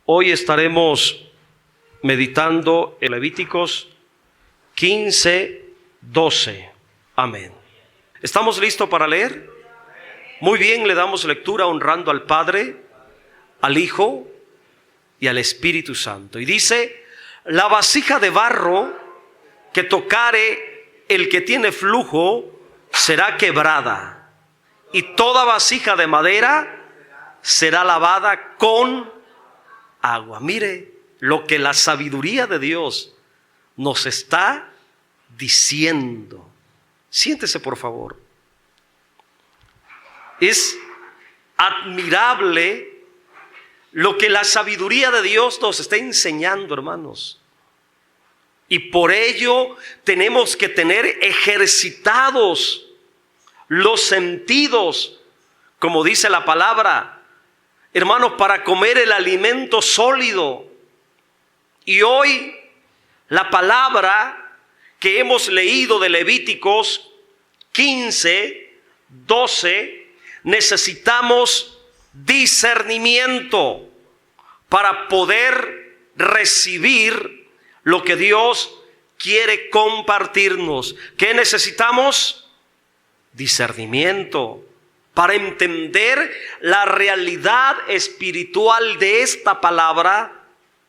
Hoy estaremos meditando en Levíticos 15, 12. Amén. ¿Estamos listos para leer? Muy bien, le damos lectura honrando al Padre, al Hijo y al Espíritu Santo. Y dice: la vasija de barro que tocare el que tiene flujo será quebrada, y toda vasija de madera será lavada con agua. Mire lo que la sabiduría de Dios nos está diciendo. Siéntese, por favor. Es admirable lo que la sabiduría de Dios nos está enseñando, hermanos. Y por ello tenemos que tener ejercitados los sentidos, como dice la palabra, hermanos, para comer el alimento sólido. Y hoy la palabra que hemos leído de Levíticos 15, 12, necesitamos discernimiento para poder recibir lo que Dios quiere compartirnos. ¿Qué necesitamos? Discernimiento para entender la realidad espiritual de esta palabra.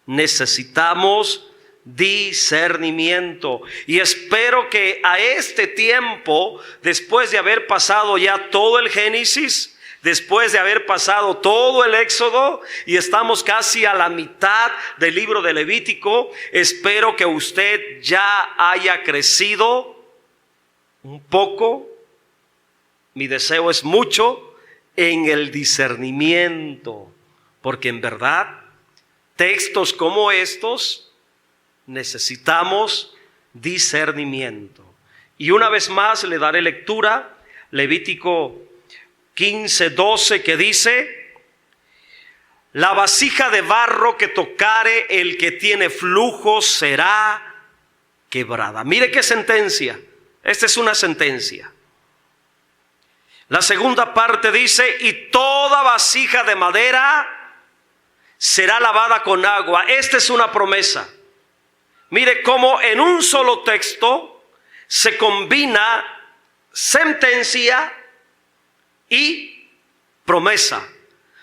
Necesitamos discernimiento. Y espero que a este tiempo, después de haber pasado ya todo el Génesis, después de haber pasado todo el Éxodo, y estamos casi a la mitad del libro de Levítico, espero que usted ya haya crecido un poco. Mi deseo es mucho en el discernimiento, porque en verdad textos como estos necesitamos discernimiento. Y una vez más le daré lectura, Levítico 15, 12, que dice: la vasija de barro que tocare el que tiene flujo será quebrada. Mire qué sentencia. Esta es una sentencia. La segunda parte dice: y toda vasija de madera será lavada con agua. Esta es una promesa. Mire cómo en un solo texto se combina sentencia y promesa.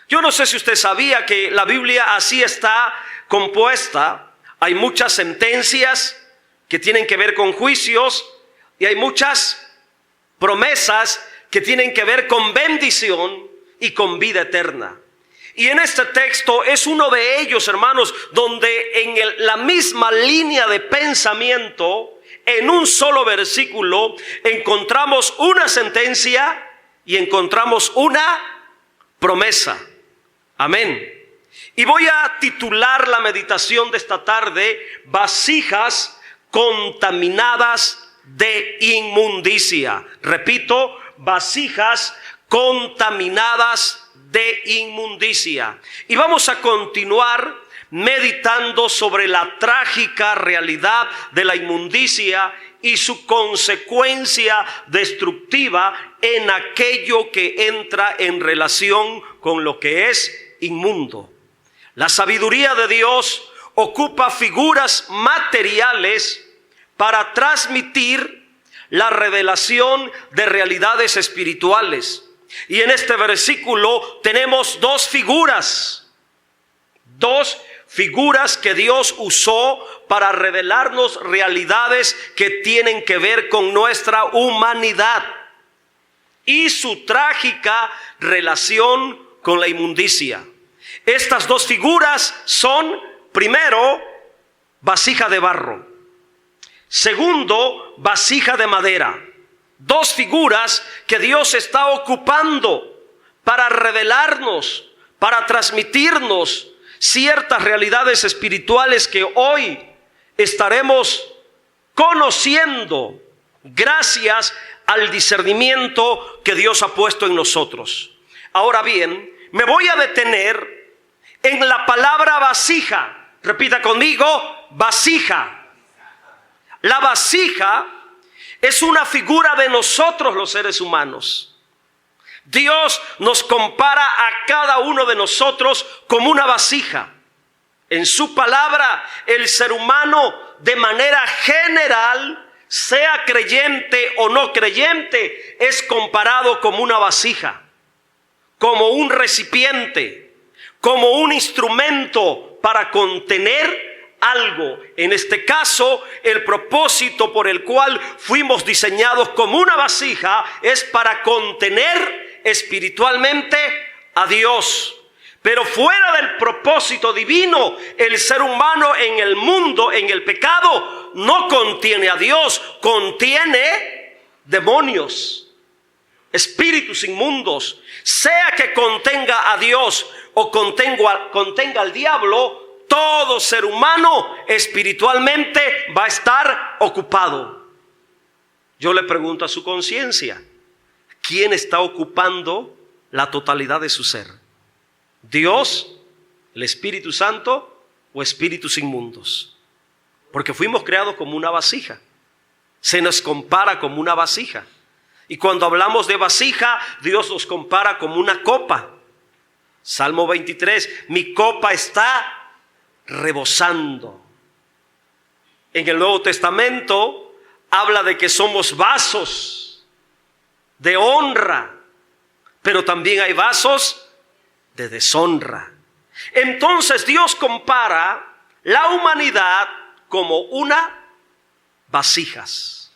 Yo no sé si usted sabía que la Biblia así está compuesta. Hay muchas sentencias que tienen que ver con juicios y hay muchas promesas que tienen que ver con bendición y con vida eterna. Y en este texto es uno de ellos, hermanos, donde en la misma línea de pensamiento, en un solo versículo, encontramos una sentencia y encontramos una promesa. Amén. Y voy a titular la meditación de esta tarde: vasijas contaminadas de inmundicia. Repito, vasijas contaminadas de inmundicia. Y vamos a continuar meditando sobre la trágica realidad de la inmundicia y su consecuencia destructiva en aquello que entra en relación con lo que es inmundo. La sabiduría de Dios ocupa figuras materiales para transmitir la revelación de realidades espirituales. Y en este versículo tenemos dos figuras que Dios usó para revelarnos realidades que tienen que ver con nuestra humanidad y su trágica relación con la inmundicia. Estas dos figuras son, primero, vasija de barro. Segundo, vasija de madera. Dos figuras que Dios está ocupando para revelarnos, para transmitirnos ciertas realidades espirituales que hoy estaremos conociendo gracias al discernimiento que Dios ha puesto en nosotros. Ahora bien, me voy a detener en la palabra vasija. Repita conmigo: vasija. La vasija es una figura de nosotros los seres humanos. Dios nos compara a cada uno de nosotros como una vasija. En su palabra, el ser humano de manera general, sea creyente o no creyente, es comparado como una vasija, como un recipiente, como un instrumento para contener algo. En este caso, el propósito por el cual fuimos diseñados como una vasija es para contener espiritualmente a Dios. Pero fuera del propósito divino, el ser humano en el mundo, en el pecado, no contiene a Dios, contiene demonios, espíritus inmundos. Sea que contenga a Dios o contenga al diablo, todo ser humano espiritualmente va a estar ocupado. Yo le pregunto a su conciencia, ¿quién está ocupando la totalidad de su ser? ¿Dios, el Espíritu Santo o espíritus inmundos? Porque fuimos creados como una vasija. Se nos compara como una vasija. Y cuando hablamos de vasija, Dios nos compara como una copa. Salmo 23, mi copa está rebosando. En el Nuevo Testamento habla de que somos vasos de honra, pero también hay vasos de deshonra. Entonces Dios compara la humanidad como una vasijas.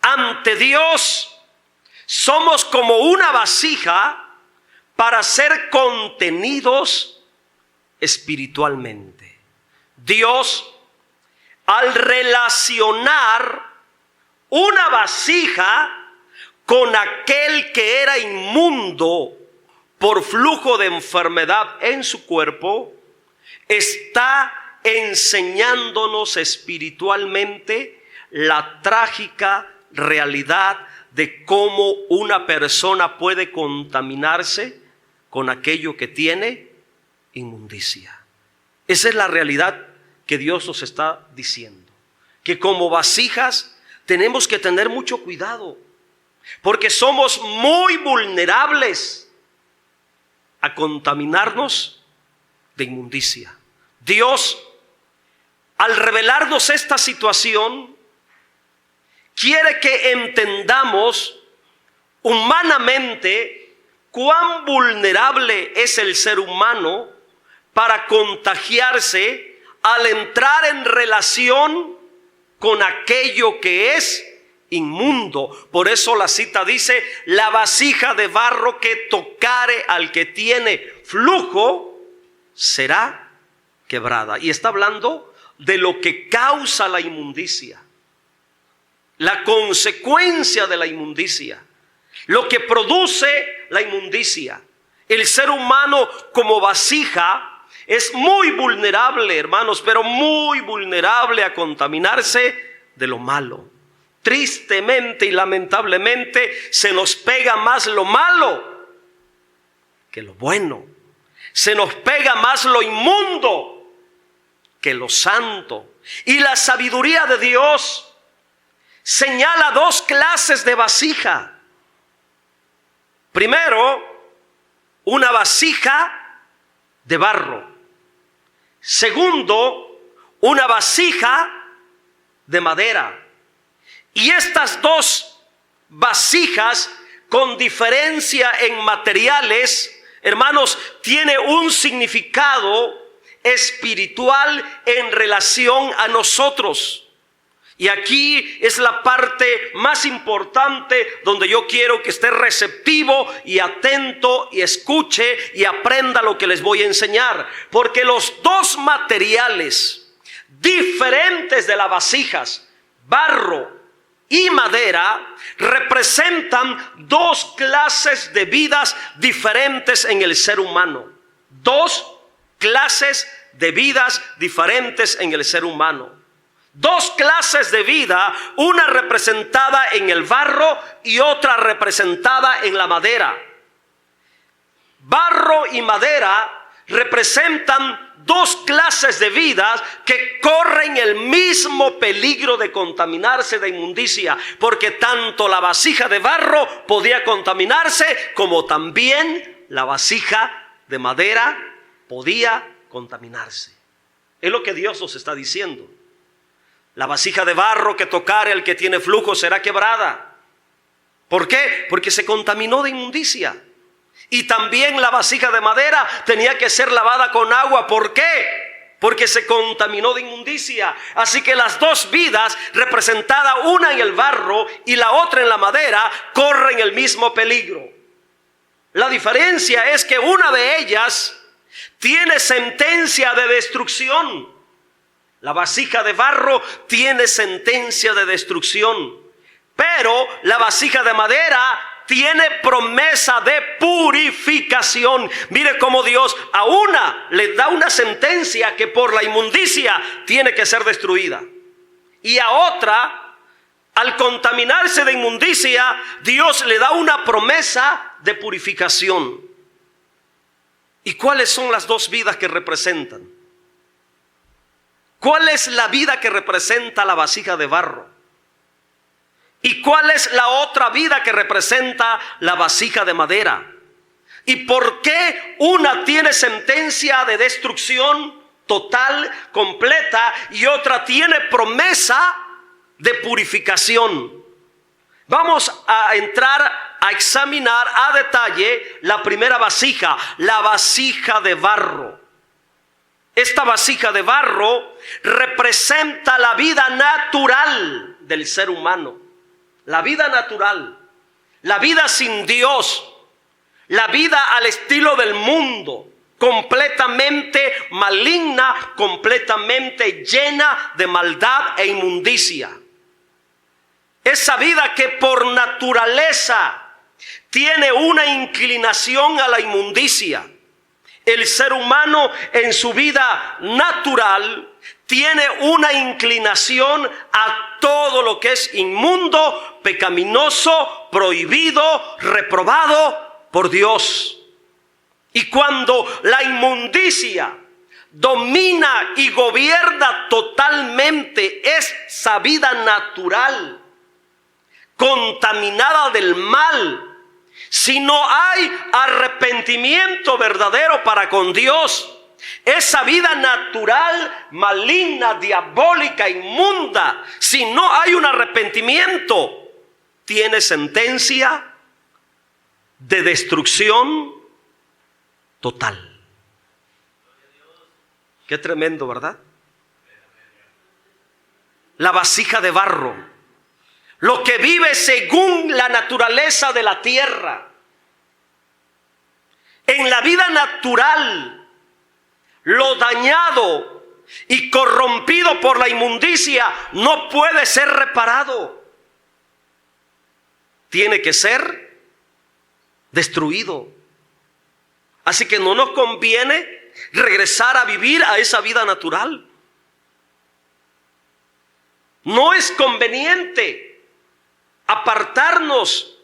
Ante Dios somos como una vasija para ser contenidos espiritualmente. Dios, al relacionar una vasija con aquel que era inmundo por flujo de enfermedad en su cuerpo, está enseñándonos espiritualmente la trágica realidad de cómo una persona puede contaminarse con aquello que tiene inmundicia. Esa es la realidad que Dios nos está diciendo, que como vasijas tenemos que tener mucho cuidado, porque somos muy vulnerables a contaminarnos de inmundicia. Dios, al revelarnos esta situación, quiere que entendamos humanamente cuán vulnerable es el ser humano para contagiarse al entrar en relación con aquello que es inmundo. Por eso la cita dice, la vasija de barro que tocare al que tiene flujo será quebrada. Y está hablando de lo que causa la inmundicia, la consecuencia de la inmundicia, lo que produce la inmundicia. El ser humano como vasija es muy vulnerable, hermanos, pero muy vulnerable a contaminarse de lo malo. Tristemente y lamentablemente se nos pega más lo malo que lo bueno. Se nos pega más lo inmundo que lo santo. Y la sabiduría de Dios señala dos clases de vasija. Primero, una vasija de barro. Segundo, una vasija de madera. Y estas dos vasijas, con diferencia en materiales, hermanos, tiene un significado espiritual en relación a nosotros. Y aquí es la parte más importante donde yo quiero que esté receptivo y atento y escuche y aprenda lo que les voy a enseñar. Porque los dos materiales diferentes de las vasijas, barro y madera, representan dos clases de vidas diferentes en el ser humano. Dos clases de vidas diferentes en el ser humano. Dos clases de vida, una representada en el barro y otra representada en la madera. Barro y madera representan dos clases de vidas que corren el mismo peligro de contaminarse de inmundicia, porque tanto la vasija de barro podía contaminarse como también la vasija de madera podía contaminarse. Es lo que Dios nos está diciendo. La vasija de barro que tocare al que tiene flujo será quebrada. ¿Por qué? Porque se contaminó de inmundicia. Y también la vasija de madera tenía que ser lavada con agua. ¿Por qué? Porque se contaminó de inmundicia. Así que las dos vidas, representadas una en el barro y la otra en la madera, corren el mismo peligro. La diferencia es que una de ellas tiene sentencia de destrucción. La vasija de barro tiene sentencia de destrucción, pero la vasija de madera tiene promesa de purificación. Mire cómo Dios a una le da una sentencia que por la inmundicia tiene que ser destruida. Y a otra, al contaminarse de inmundicia, Dios le da una promesa de purificación. ¿Y cuáles son las dos vidas que representan? ¿Cuál es la vida que representa la vasija de barro? ¿Y cuál es la otra vida que representa la vasija de madera? ¿Y por qué una tiene sentencia de destrucción total, completa, y otra tiene promesa de purificación? Vamos a entrar a examinar a detalle la primera vasija, la vasija de barro. Esta vasija de barro representa la vida natural del ser humano. La vida natural, la vida sin Dios, la vida al estilo del mundo, completamente maligna, completamente llena de maldad e inmundicia. Esa vida que por naturaleza tiene una inclinación a la inmundicia. El ser humano en su vida natural tiene una inclinación a todo lo que es inmundo, pecaminoso, prohibido, reprobado por Dios. Y cuando la inmundicia domina y gobierna totalmente esa vida natural, contaminada del mal, si no hay arrepentimiento verdadero para con Dios, esa vida natural, maligna, diabólica, inmunda, si no hay un arrepentimiento, tiene sentencia de destrucción total. Qué tremendo, ¿verdad? La vasija de barro, lo que vive según la naturaleza de la tierra. En la vida natural, lo dañado y corrompido por la inmundicia no puede ser reparado. Tiene que ser destruido. Así que no nos conviene regresar a vivir a esa vida natural. No es conveniente apartarnos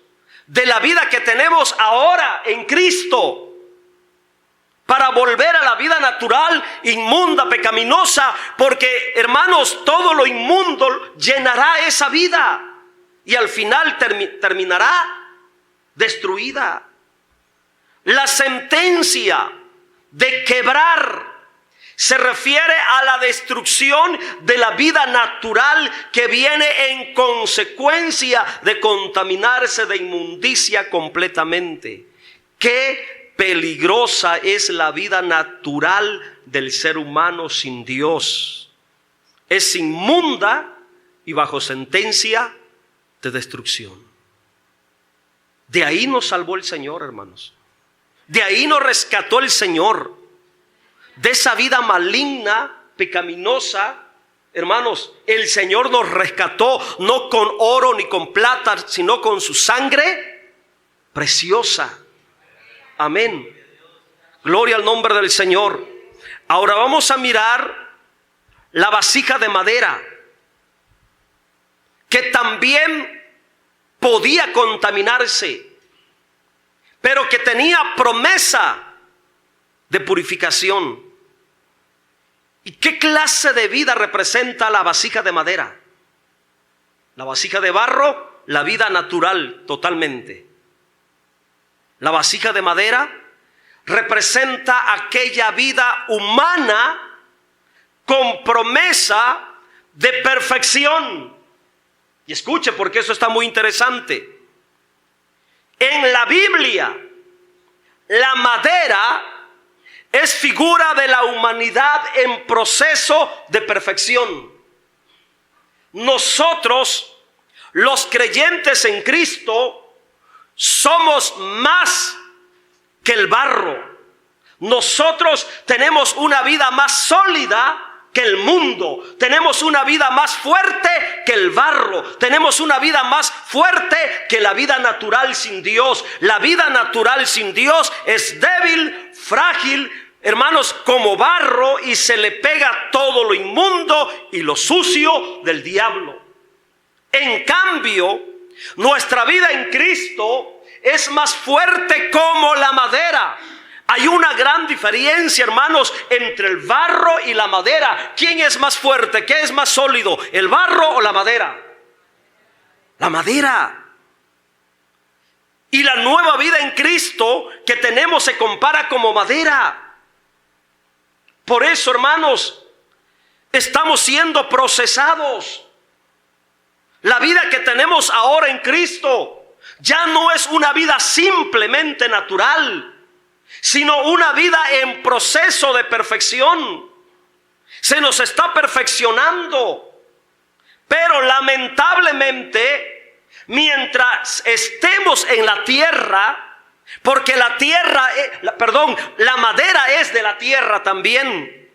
de la vida que tenemos ahora en Cristo para volver a la vida natural, inmunda, pecaminosa, porque, hermanos, todo lo inmundo llenará esa vida y al final terminará destruida. La sentencia de quebrar se refiere a la destrucción de la vida natural que viene en consecuencia de contaminarse de inmundicia completamente. Qué peligrosa es la vida natural del ser humano sin Dios. Es inmunda y bajo sentencia de destrucción. De ahí nos salvó el Señor, hermanos. De ahí nos rescató el Señor. De esa vida maligna, pecaminosa, hermanos, el Señor nos rescató no con oro ni con plata, sino con su sangre preciosa. Amén. Gloria al nombre del Señor. Ahora vamos a mirar la vasija de madera, que también podía contaminarse, pero que tenía promesa de purificación. ¿Y qué clase de vida representa la vasija de madera? La vasija de barro, la vida natural totalmente. La vasija de madera representa aquella vida humana con promesa de perfección. Y escuche, porque eso está muy interesante. En la Biblia, la madera es figura de la humanidad en proceso de perfección. Nosotros, los creyentes en Cristo, somos más que el barro. Nosotros tenemos una vida más sólida que el mundo. Tenemos una vida más fuerte que el barro. Tenemos una vida más fuerte que la vida natural sin Dios. La vida natural sin Dios es débil, frágil, hermanos, como barro, y se le pega todo lo inmundo y lo sucio del diablo. En cambio, nuestra vida en Cristo es más fuerte como la madera. Hay una gran diferencia, hermanos, entre el barro y la madera. ¿Quién es más fuerte? ¿Qué es más sólido? ¿El barro o la madera? La madera. Y la nueva vida en Cristo que tenemos se compara como madera. Por eso, hermanos, estamos siendo procesados. La vida que tenemos ahora en Cristo ya no es una vida simplemente natural, sino una vida en proceso de perfección. Se nos está perfeccionando. Pero lamentablemente, mientras estemos en la tierra, porque la madera es de la tierra también.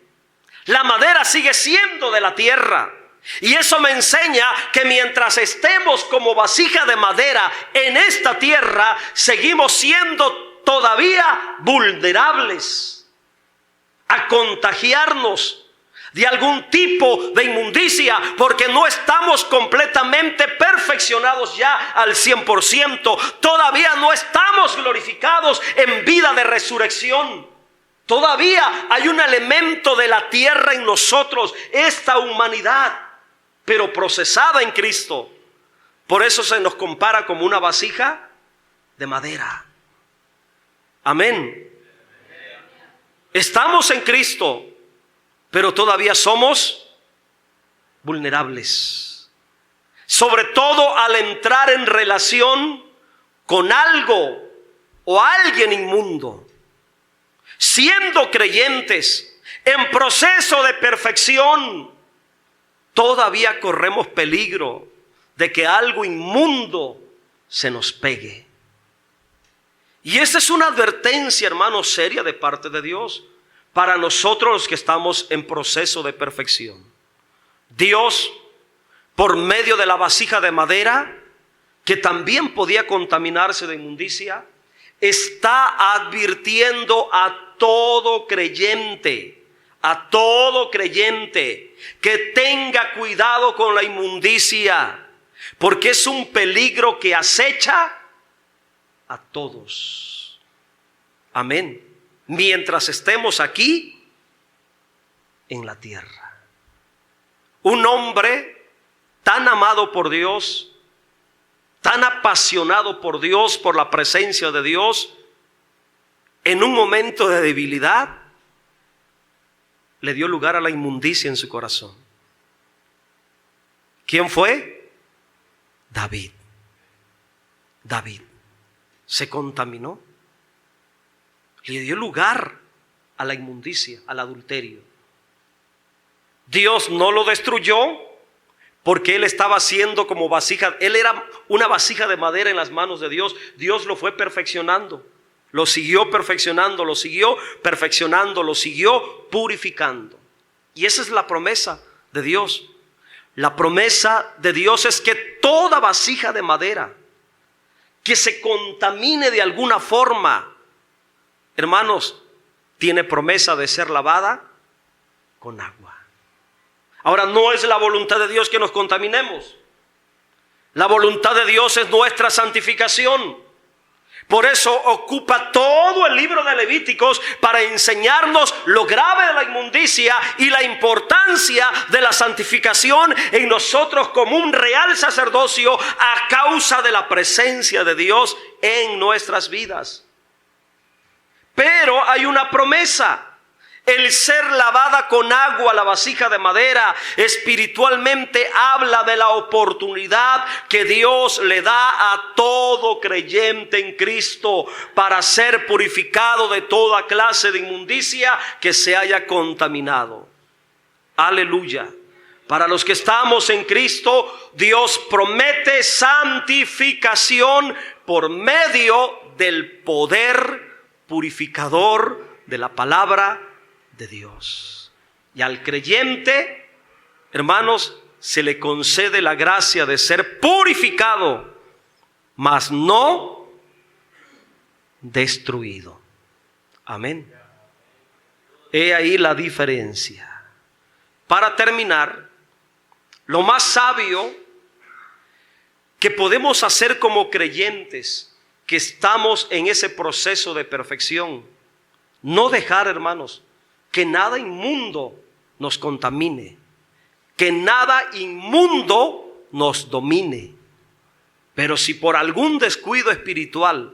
La madera sigue siendo de la tierra. Y eso me enseña que mientras estemos como vasija de madera en esta tierra, seguimos siendo todavía vulnerables a contagiarnos de algún tipo de inmundicia, porque no estamos completamente perfeccionados ya al 100%. Todavía no estamos glorificados en vida de resurrección. Todavía hay un elemento de la tierra en nosotros, esta humanidad, pero procesada en Cristo. Por eso se nos compara como una vasija de madera. Amén. Estamos en Cristo, pero todavía somos vulnerables. Sobre todo al entrar en relación con algo o alguien inmundo. Siendo creyentes en proceso de perfección, todavía corremos peligro de que algo inmundo se nos pegue. Y esa es una advertencia, hermanos, seria de parte de Dios para nosotros los que estamos en proceso de perfección. Dios, por medio de la vasija de madera, que también podía contaminarse de inmundicia, está advirtiendo a todo creyente que tenga cuidado con la inmundicia, porque es un peligro que acecha a todos. Amén. Mientras estemos aquí en la tierra. Un hombre tan amado por Dios, tan apasionado por Dios, por la presencia de Dios, en un momento de debilidad, le dio lugar a la inmundicia en su corazón. ¿Quién fue? David. David se contaminó. Le dio lugar a la inmundicia, al adulterio. Dios no lo destruyó porque él estaba siendo como vasija. Él era una vasija de madera en las manos de Dios. Dios lo fue perfeccionando. Lo siguió perfeccionando, lo siguió perfeccionando, lo siguió purificando. Y esa es la promesa de Dios. La promesa de Dios es que toda vasija de madera que se contamine de alguna forma, hermanos, tiene promesa de ser lavada con agua. Ahora, no es la voluntad de Dios que nos contaminemos. La voluntad de Dios es nuestra santificación. Por eso ocupa todo el libro de Levíticos para enseñarnos lo grave de la inmundicia y la importancia de la santificación en nosotros como un real sacerdocio a causa de la presencia de Dios en nuestras vidas. Pero hay una promesa. El ser lavada con agua la vasija de madera espiritualmente habla de la oportunidad que Dios le da a todo creyente en Cristo para ser purificado de toda clase de inmundicia que se haya contaminado. Aleluya. Para los que estamos en Cristo, Dios promete santificación por medio del poder purificador de la palabra de Dios. Y al creyente, hermanos, se le concede la gracia de ser purificado, mas no destruido. Amén. He ahí la diferencia. Para terminar, lo más sabio que podemos hacer como creyentes que estamos en ese proceso de perfección, no dejar, hermanos, que nada inmundo nos contamine, que nada inmundo nos domine. Pero si por algún descuido espiritual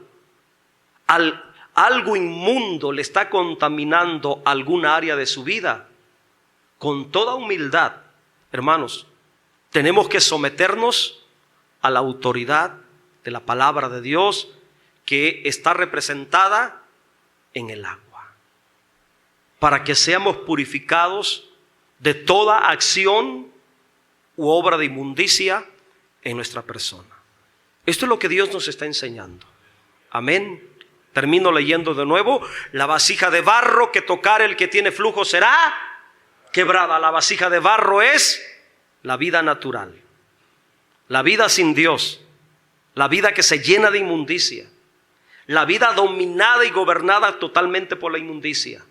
algo inmundo le está contaminando alguna área de su vida, con toda humildad, hermanos, tenemos que someternos a la autoridad de la palabra de Dios que está representada en el agua, para que seamos purificados de toda acción u obra de inmundicia en nuestra persona. Esto es lo que Dios nos está enseñando. Amén. Termino leyendo de nuevo. La vasija de barro que tocare el que tiene flujo será quebrada. La vasija de barro es la vida natural, la vida sin Dios, la vida que se llena de inmundicia, la vida dominada y gobernada totalmente por la inmundicia,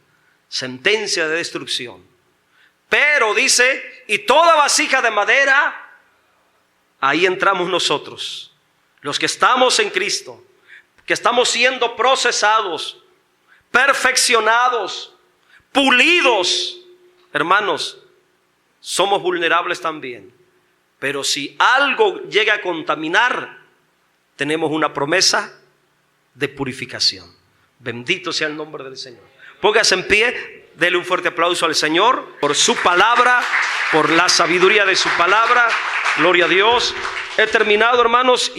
sentencia de destrucción. Pero dice, y toda vasija de madera, ahí entramos nosotros, los que estamos en Cristo, que estamos siendo procesados, perfeccionados, pulidos. Hermanos, somos vulnerables también, pero si algo llega a contaminar, tenemos una promesa de purificación. Bendito sea el nombre del Señor. Póngase en pie, dele un fuerte aplauso al Señor por su palabra, por la sabiduría de su palabra. Gloria a Dios. He terminado, hermanos.